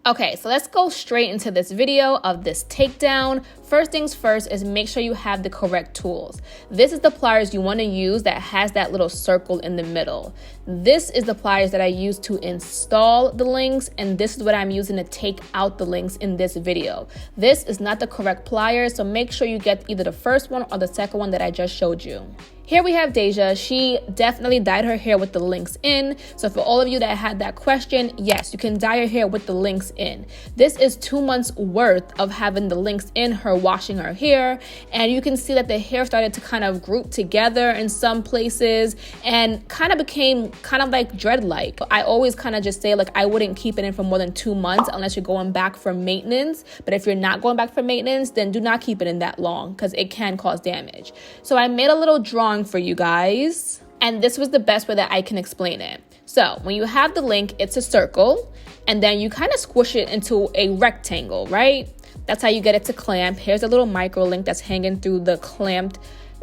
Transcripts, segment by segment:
Okay, so let's go straight into this video of this takedown. First things first is make sure you have the correct tools. This is the pliers you want to use that has that little circle in the middle. This is the pliers that I use to install the links, and this is what I'm using to take out the links in this video. This is not the correct pliers, so make sure you get either the first one or the second one that I just showed you. Here we have Deja. She definitely dyed her hair with the links in. So for all of you that had that question, yes, you can dye your hair with the links in. This is 2 months worth of having the links in, her washing her hair. And you can see that the hair started to kind of group together in some places and kind of became kind of like dread-like. I always kind of just say like I wouldn't keep it in for more than 2 months unless you're going back for maintenance. But if you're not going back for maintenance, then do not keep it in that long because it can cause damage. So I made a little drawing for you guys, and this was the best way that I can explain it. So when you have the link, it's a circle, and then you kind of squish it into a rectangle, right? That's how you get it to clamp. Here's a little micro link that's hanging through the clamped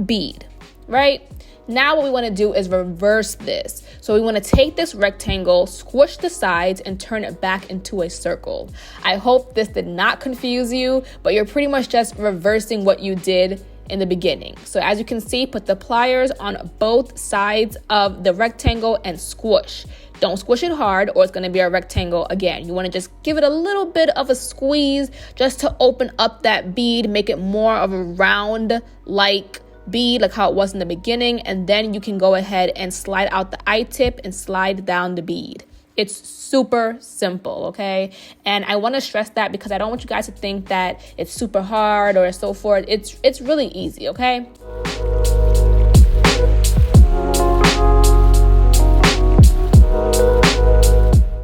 bead, right? Now what we want to do is reverse this. So we want to take this rectangle, squish the sides, and turn it back into a circle. I hope this did not confuse you, but you're pretty much just reversing what you did in the beginning. So as you can see, put the pliers on both sides of the rectangle and squish. Don't squish it hard or it's going to be a rectangle again. You want to just give it a little bit of a squeeze just to open up that bead, make it more of a round like bead like how it was in the beginning, and then you can go ahead and slide out the I-tip and slide down the bead. It's super simple, okay? And I want to stress that because I don't want you guys to think that it's super hard or so forth. It's really easy, okay?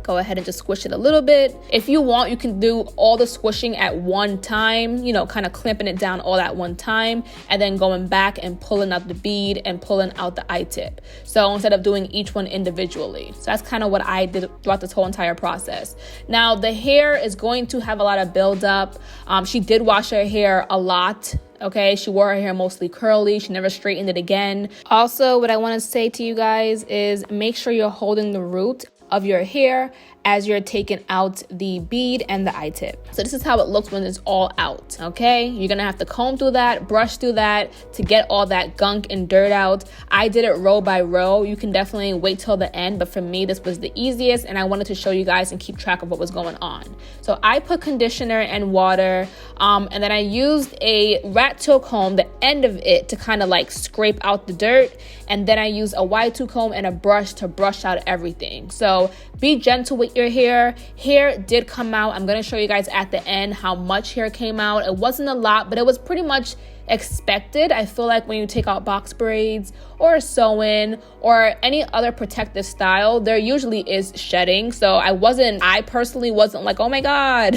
Go ahead and just squish it a little bit. If you want, you can do all the squishing at one time, you know, kind of clamping it down all at one time, and then going back and pulling out the bead and pulling out the I-tip. So instead of doing each one individually. So that's kind of what I did throughout this whole entire process. Now the hair is going to have a lot of buildup. She did wash her hair a lot. Okay, she wore her hair mostly curly. She never straightened it again. Also, what I want to say to you guys is make sure you're holding the root of your hair as you're taking out the bead and the I-tip. So this is how it looks when it's all out, okay? You're gonna have to comb through that, brush through that to get all that gunk and dirt out. I did it row by row. You can definitely wait till the end, but for me, this was the easiest, and I wanted to show you guys and keep track of what was going on. So I put conditioner and water, and then I used a rat tail comb, the end of it, to kind of like scrape out the dirt, and then I used a Y2 comb and a brush to brush out everything. So be gentle with your hair. Hair did come out. I'm going to show you guys at the end how much hair came out. It wasn't a lot, but it was pretty much expected. I feel like when you take out box braids or a sew-in or any other protective style, there usually is shedding. So I personally wasn't like, oh my God.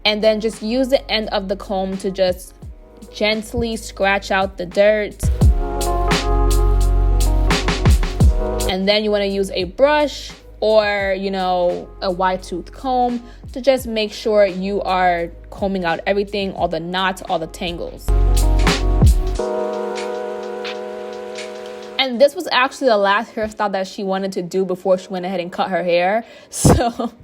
And then just use the end of the comb to just gently scratch out the dirt. And then you want to use a brush or, you know, a wide tooth comb to just make sure you are combing out everything, all the knots, all the tangles. And this was actually the last hairstyle that she wanted to do before she went ahead and cut her hair. So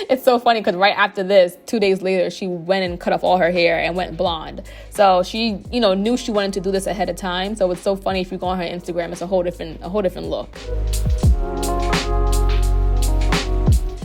it's so funny because right after this, 2 days later, she went and cut off all her hair and went blonde. So she, you know, knew she wanted to do this ahead of time. So it's so funny if you go on her Instagram, it's a whole different look.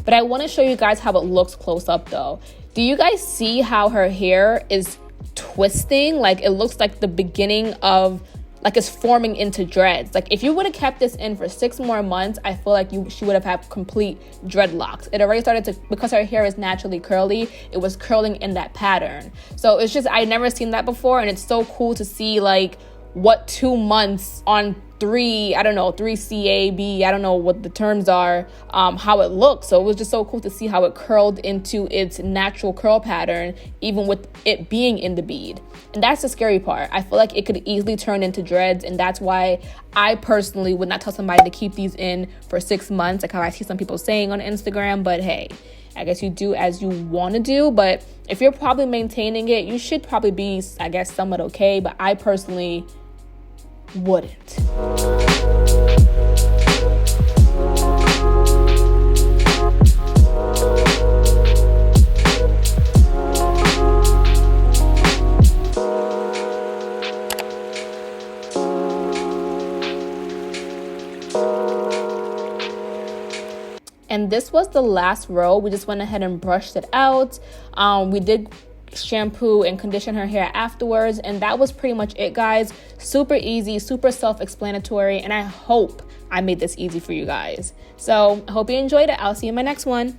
But I want to show you guys how it looks close up though. Do you guys see how her hair is twisting? Like it looks like the beginning of, like it's forming into dreads. Like if you would have kept this in for 6 more months, I feel like she would have had complete dreadlocks. It already started to, because her hair is naturally curly, it was curling in that pattern. So it's just, I never seen that before, and it's so cool to see like what 2 months on 3 CAB, I don't know what the terms are, how it looks. So it was just so cool to see how it curled into its natural curl pattern, even with it being in the bead. And that's the scary part. I feel like it could easily turn into dreads, and that's why I personally would not tell somebody to keep these in for 6 months, like how I see some people saying on Instagram. But hey, I guess you do as you want to do. But if you're probably maintaining it, you should probably be, I guess, somewhat okay. But I personally wouldn't. And this was the last row. We just went ahead and brushed it out. We did shampoo and condition her hair afterwards, and that was pretty much it, guys. Super easy, super self-explanatory, and I hope I made this easy for you guys. So I hope you enjoyed it. I'll see you in my next one.